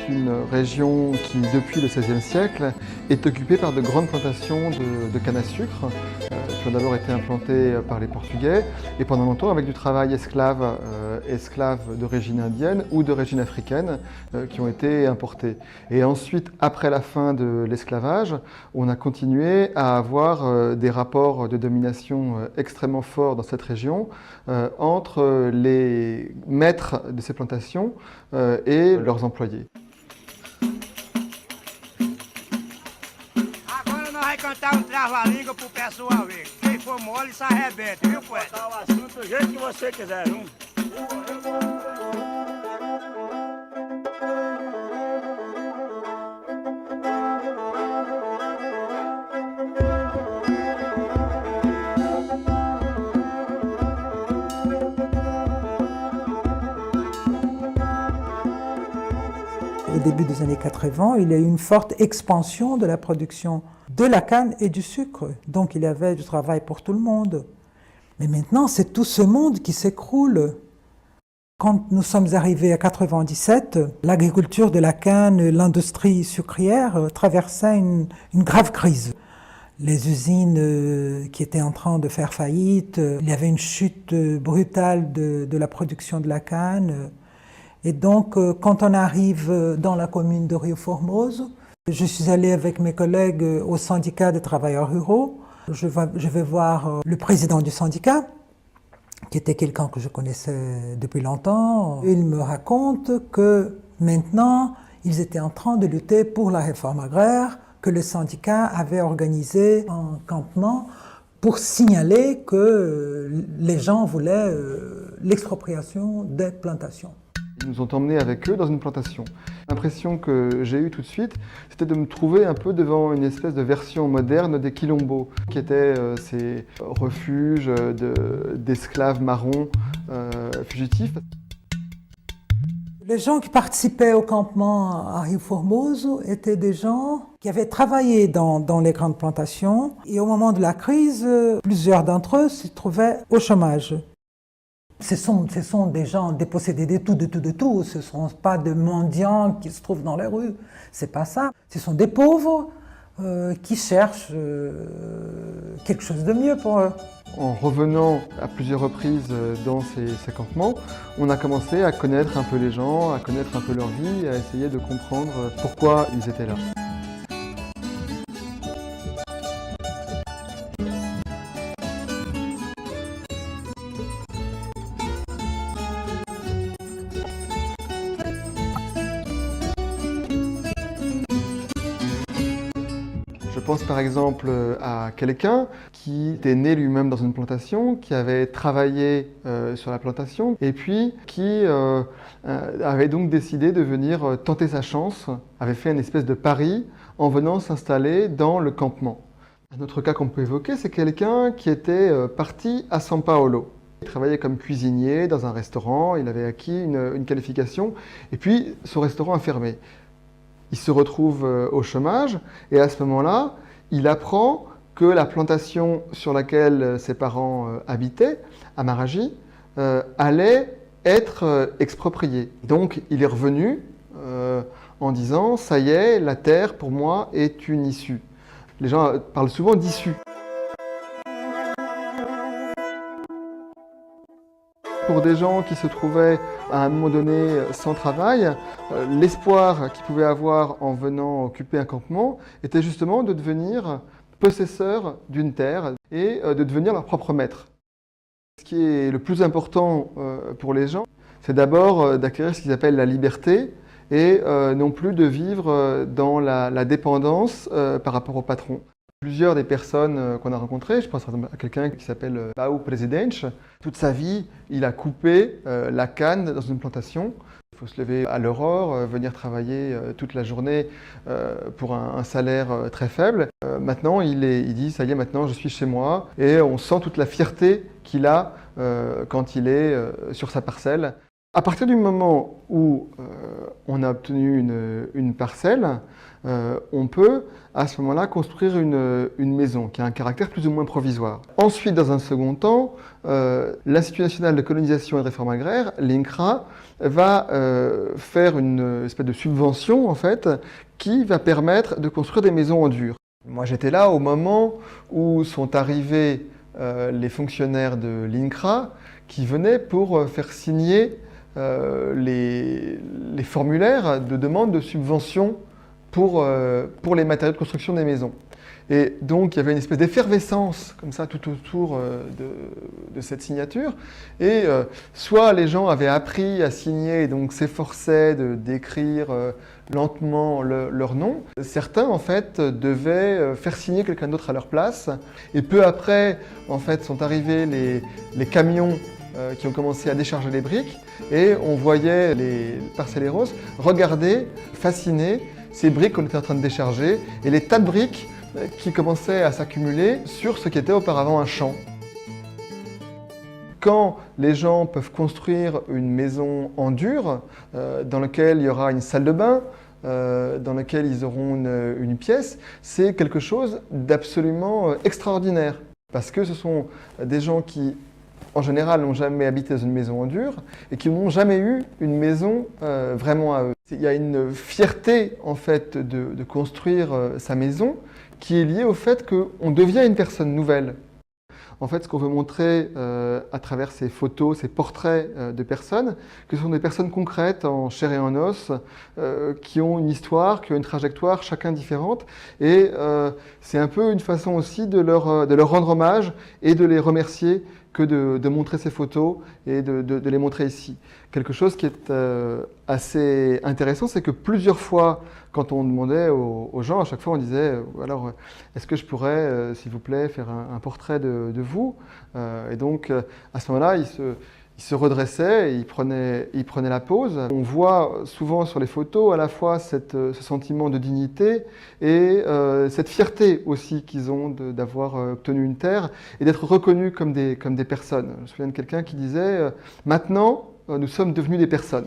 une région qui, depuis le XVIe siècle, est occupée par de grandes plantations de canne à sucre, qui ont d'abord été implantées par les Portugais, et pendant longtemps avec du travail esclave d'origine indienne ou d'origine africaine, qui ont été importés. Et ensuite, après la fin de l'esclavage, on a continué à avoir des rapports de domination extrêmement forts dans cette région entre les maîtres de ces plantations et leurs employés. Agora nós vamos cantar trava-língua pro pessoal ver. Quem for mole, se arrebenta, viu, poeta? Botar o assunto do jeito que você quiser, viu? Au début des années 80, il y a eu une forte expansion de la production de la canne et du sucre. Donc il y avait du travail pour tout le monde. Mais maintenant, c'est tout ce monde qui s'écroule. Quand nous sommes arrivés à 97, l'agriculture de la canne, l'industrie sucrière traversait une grave crise. Les usines qui étaient en train de faire faillite, il y avait une chute brutale de la production de la canne. Et donc, quand on arrive dans la commune de Rio Formoso, je suis allée avec mes collègues au syndicat des travailleurs ruraux. Je vais voir le président du syndicat, qui était quelqu'un que je connaissais depuis longtemps. Il me raconte que maintenant, ils étaient en train de lutter pour la réforme agraire, que le syndicat avait organisé un campement pour signaler que les gens voulaient l'expropriation des plantations. Ils nous ont emmenés avec eux dans une plantation. L'impression que j'ai eue tout de suite, c'était de me trouver un peu devant une espèce de version moderne des quilombos, qui étaient ces refuges d'esclaves marrons fugitifs. Les gens qui participaient au campement à Rio Formoso étaient des gens qui avaient travaillé dans les grandes plantations et au moment de la crise, plusieurs d'entre eux se trouvaient au chômage. Ce sont des gens dépossédés de tout. Ce ne sont pas des mendiants qui se trouvent dans les rues. C'est pas ça. Ce sont des pauvres qui cherchent quelque chose de mieux pour eux. En revenant à plusieurs reprises dans ces campements, on a commencé à connaître un peu les gens, à connaître un peu leur vie, à essayer de comprendre pourquoi ils étaient là. Je pense par exemple à quelqu'un qui était né lui-même dans une plantation, qui avait travaillé sur la plantation et puis qui avait donc décidé de venir tenter sa chance, avait fait une espèce de pari en venant s'installer dans le campement. Un autre cas qu'on peut évoquer, c'est quelqu'un qui était parti à São Paulo. Il travaillait comme cuisinier dans un restaurant, il avait acquis une qualification et puis son restaurant a fermé. Il se retrouve au chômage et à ce moment-là, il apprend que la plantation sur laquelle ses parents habitaient, à Maragi, allait être expropriée. Donc il est revenu en disant « ça y est, la terre pour moi est une issue ». Les gens parlent souvent d'issue. Pour des gens qui se trouvaient à un moment donné sans travail, l'espoir qu'ils pouvaient avoir en venant occuper un campement était justement de devenir possesseurs d'une terre et de devenir leur propre maître. Ce qui est le plus important pour les gens, c'est d'abord d'acquérir ce qu'ils appellent la liberté et non plus de vivre dans la dépendance par rapport au patron. Plusieurs des personnes qu'on a rencontrées, je pense par exemple à quelqu'un qui s'appelle Pau Presidente, toute sa vie, il a coupé la canne dans une plantation. Il faut se lever à l'aurore, venir travailler toute la journée pour un salaire très faible. Maintenant, il dit, ça y est, maintenant je suis chez moi, et on sent toute la fierté qu'il a quand il est sur sa parcelle. À partir du moment où on a obtenu une parcelle, on peut à ce moment-là construire une maison qui a un caractère plus ou moins provisoire. Ensuite, dans un second temps, l'Institut national de colonisation et de réforme agraire, l'INCRA, va faire une espèce de subvention en fait, qui va permettre de construire des maisons en dur. Moi j'étais là au moment où sont arrivés les fonctionnaires de l'INCRA qui venaient pour faire signer les formulaires de demande de subvention pour les matériaux de construction des maisons. Et donc il y avait une espèce d'effervescence comme ça tout autour de cette signature. Et soit les gens avaient appris à signer et donc s'efforçaient d'écrire lentement leur nom. Certains en fait devaient faire signer quelqu'un d'autre à leur place. Et peu après en fait sont arrivés les camions qui ont commencé à décharger les briques. Et on voyait les parcelleros regarder, fascinés, ces briques qu'on était en train de décharger et les tas de briques qui commençaient à s'accumuler sur ce qui était auparavant un champ. Quand les gens peuvent construire une maison en dur, dans laquelle il y aura une salle de bain, dans laquelle ils auront une pièce, c'est quelque chose d'absolument extraordinaire. Parce que ce sont des gens qui, en général, n'ont jamais habité dans une maison en dur et qui n'ont jamais eu une maison vraiment à eux. Il y a une fierté en fait de construire sa maison qui est liée au fait qu'on devient une personne nouvelle. En fait, ce qu'on veut montrer à travers ces photos, ces portraits de personnes, que ce sont des personnes concrètes en chair et en os, qui ont une histoire, qui ont une trajectoire, chacun différente. Et c'est un peu une façon aussi de leur rendre hommage et de les remercier que de montrer ces photos et de les montrer ici. Quelque chose qui est assez intéressant, c'est que plusieurs fois, quand on demandait aux gens, à chaque fois on disait alors est-ce que je pourrais, s'il vous plaît, faire un portrait de vous et donc à ce moment-là, il se redressait, et il prenait la pose. On voit souvent sur les photos à la fois ce sentiment de dignité et cette fierté aussi qu'ils ont d'avoir obtenu une terre et d'être reconnus comme des personnes. Je me souviens de quelqu'un qui disait « Maintenant, nous sommes devenus des personnes ».